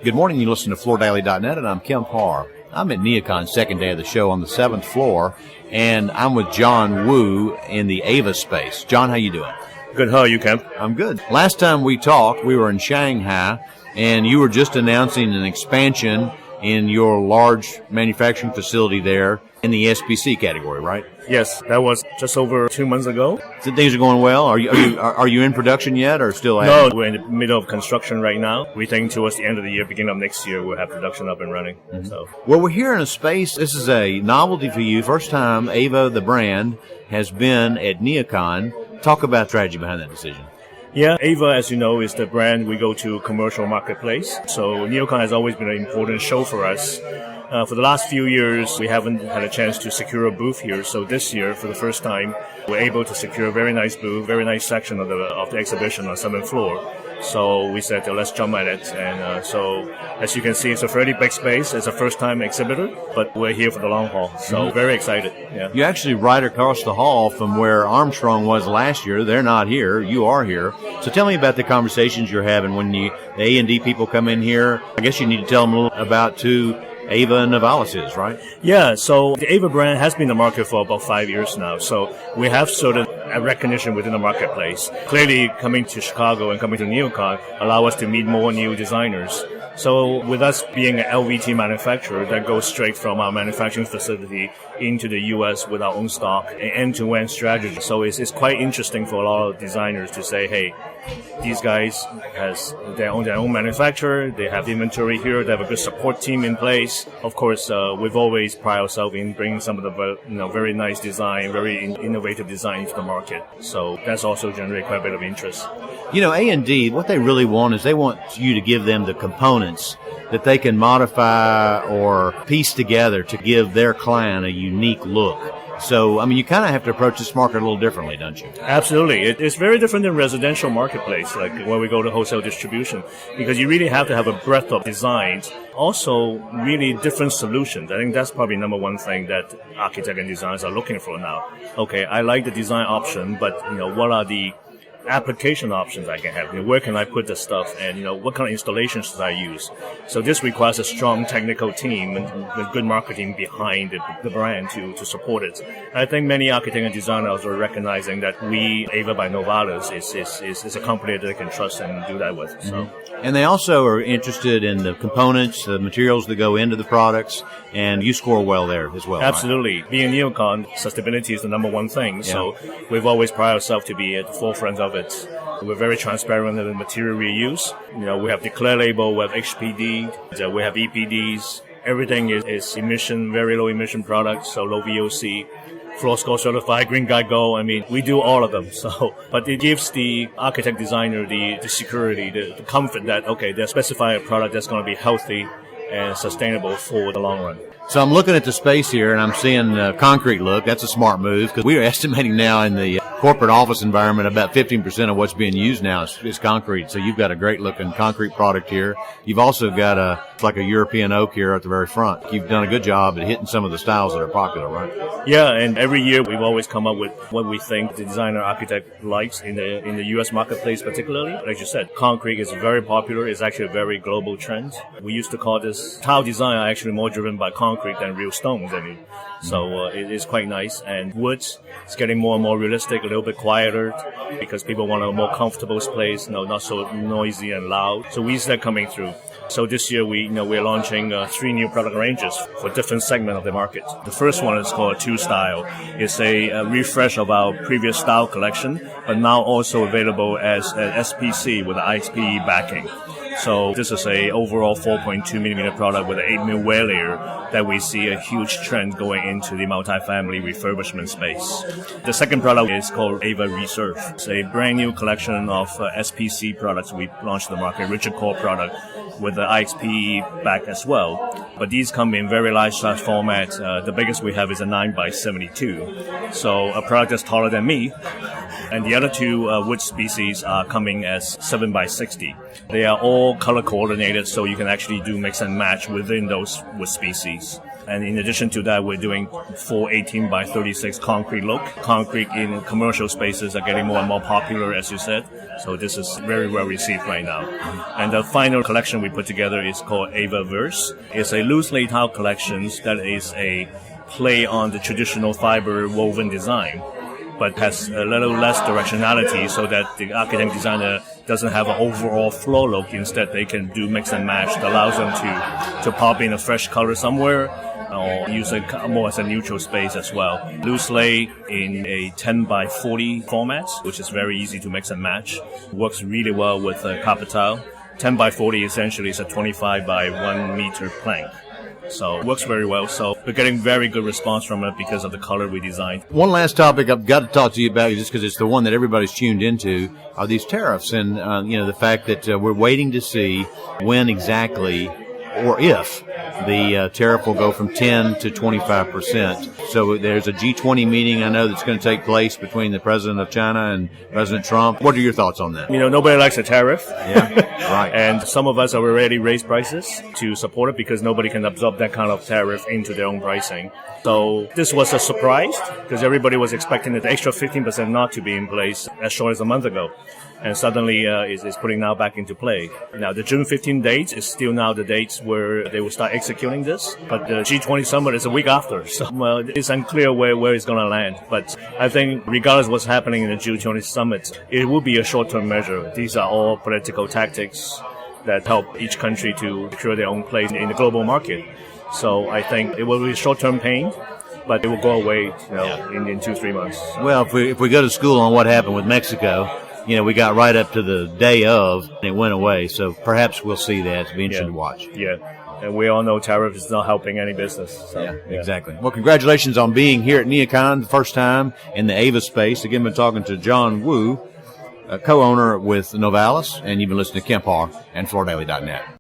Good morning. You listen to FloorDaily.net, and I'm Kemp Harr. I'm at NeoCon, second day of the show, on the 7th floor, and I'm with John Wu in the AVA space. John, how you doing? Good. How are you, Kemp? I'm good. Last time we talked, we were in Shanghai, and you were just announcing an expansion in your large manufacturing facility there in the SPC category, right? Yes, that was just over 2 months ago. So things are going well. Are you in production yet, or still? No, we're in the middle of construction right now. We think towards the end of the year, beginning of next year, we'll have production up and running. Mm-hmm. So, well, we're here in a space. This is a novelty for you. First time AVA, the brand, has been at NeoCon. Talk about strategy behind that decision. yeah, AVA, as you know, is the brand we go to commercial marketplace. So NeoCon has always been an important show for us. For the last few years, we haven't had a chance to secure a booth here. So this year, for the first time, we're able to secure a very nice booth, very nice section of the exhibition on the 7th floor. So we said, let's jump at it. And so, as you can see, it's a fairly big space. It's a first-time exhibitor, but we're here for the long haul. So very excited. Yeah. You're actually right across the hall from where Armstrong was last year. They're not here. You are here. So tell me about the conversations you're having when the A&D people come in here. I guess you need to tell them a little about, too, AVA and Novalis is, right? Yeah, so the AVA brand has been in the market for about 5 years now. So we have sort of a recognition within the marketplace. Clearly, coming to Chicago and coming to NeoCon allow us to meet more new designers. So with us being an LVT manufacturer that goes straight from our manufacturing facility into the U.S. with our own stock, an end-to-end strategy. So it's quite interesting for a lot of designers to say, hey, these guys has their own manufacturer, they have inventory here, they have a good support team in place. Of course, we've always prided ourselves in bringing some of the very nice design, very innovative design to the market. So that's also generated quite a bit of interest. You know, A&D, what they really want is they want you to give them the components that they can modify or piece together to give their client a unique look. So, I mean, you kind of have to approach this market a little differently, don't you? Absolutely. It's very different than residential marketplace, like when we go to wholesale distribution, because you really have to have a breadth of designs, also really different solutions. I think that's probably number one thing that architects and designers are looking for now. Okay, I like the design option, but, what are the application options I can have? Where can I put the stuff, and what kind of installations should I use? So this requires a strong technical team and good marketing behind the brand to support it. I think many architects and designers are recognizing that AVA by Novalis is a company that they can trust and do that with. So. Mm-hmm. And they also are interested in the components, the materials that go into the products, and you score well there as well. Absolutely. Right? Being NeoCon, sustainability is the number one thing. Yeah. So we've always prided ourselves to be at the forefront of it. We're very transparent in the material we use. We have Declare label, we have HPD, we have EPDs. Everything is emission, very low emission products, so low VOC. Floor Score certified, Green Guide Gold. I mean, we do all of them. So, but it gives the architect designer the security, the comfort that, okay, they're specifying a product that's going to be healthy and sustainable for the long run. So I'm looking at the space here, and I'm seeing concrete look. That's a smart move, because we are estimating now in the corporate office environment about 15% of what's being used now is concrete. So you've got a great-looking concrete product here. You've also got like a European oak here at the very front. You've done a good job at hitting some of the styles that are popular, right? Yeah, and every year we've always come up with what we think the designer architect likes in the U.S. marketplace particularly. Like you said, concrete is very popular. It's actually a very global trend. We used to call this tile design actually more driven by concrete than real stones. I mean, so it is quite nice. And woods, it's getting more and more realistic, a little bit quieter, because people want a more comfortable place, not so noisy and loud. So we see that coming through. So this year we're launching 3 new product ranges for different segments of the market. The first one is called 2 Style. It's a refresh of our previous style collection, but now also available as an SPC with an IXPE backing. So this is a overall 4.2 millimeter product with an 8 mil wear layer that we see a huge trend going into the multifamily refurbishment space. The second product is called AVA Reserve. It's a brand new collection of SPC products we launched in the market, rigid core product with the IXPE back as well. But these come in very large size format. The biggest we have is a 9x72. So a product that's taller than me. And the other 2 wood species are coming as 7x60. They are all color coordinated, so you can actually do mix and match within those wood species. And in addition to that, we're doing full 18 by 36 concrete look. Concrete in commercial spaces are getting more and more popular, as you said. So this is very well received right now. And the final collection we put together is called AVA Verse. It's a loose laid out collection that is a play on the traditional fiber woven design, but has a little less directionality so that the architect designer doesn't have an overall flow look. Instead, they can do mix and match that allows them to pop in a fresh color somewhere or use it more as a neutral space as well. Loose lay in a 10 by 40 format, which is very easy to mix and match. Works really well with carpet tile. 10 by 40 essentially is a 25 by 1 meter plank. So it works very well. So we're getting very good response from it because of the color we designed. One last topic I've got to talk to you about, just because it's the one that everybody's tuned into, are these tariffs. And, the fact that we're waiting to see when exactly or if the tariff will go from 10 to 25%. So there's a G20 meeting, I know, that's going to take place between the president of China and President Trump. What are your thoughts on that? Nobody likes a tariff. Yeah, right. And some of us have already raised prices to support it because nobody can absorb that kind of tariff into their own pricing. So this was a surprise because everybody was expecting the extra 15% not to be in place as short as a month ago. And suddenly is putting now back into play. Now, the June 15 date is still now the dates where they will start executing this. But the G20 summit is a week after. So, it's unclear where it's going to land. But I think regardless of what's happening in the G20 summit, it will be a short-term measure. These are all political tactics that help each country to secure their own place in the global market. So I think it will be short-term pain, but it will go away in 2-3 months. Well, if we go to school on what happened with Mexico, we got right up to the day of, and it went away. So perhaps we'll see that. It'll be interesting to watch. Yeah. And we all know tariff is not helping any business. So, yeah, exactly. Well, congratulations on being here at NeoCon, the first time in the AVA space. Again, been talking to John Wu, co-owner with Novalis, and you've been listening to Kemp Harr and FloorDaily.net.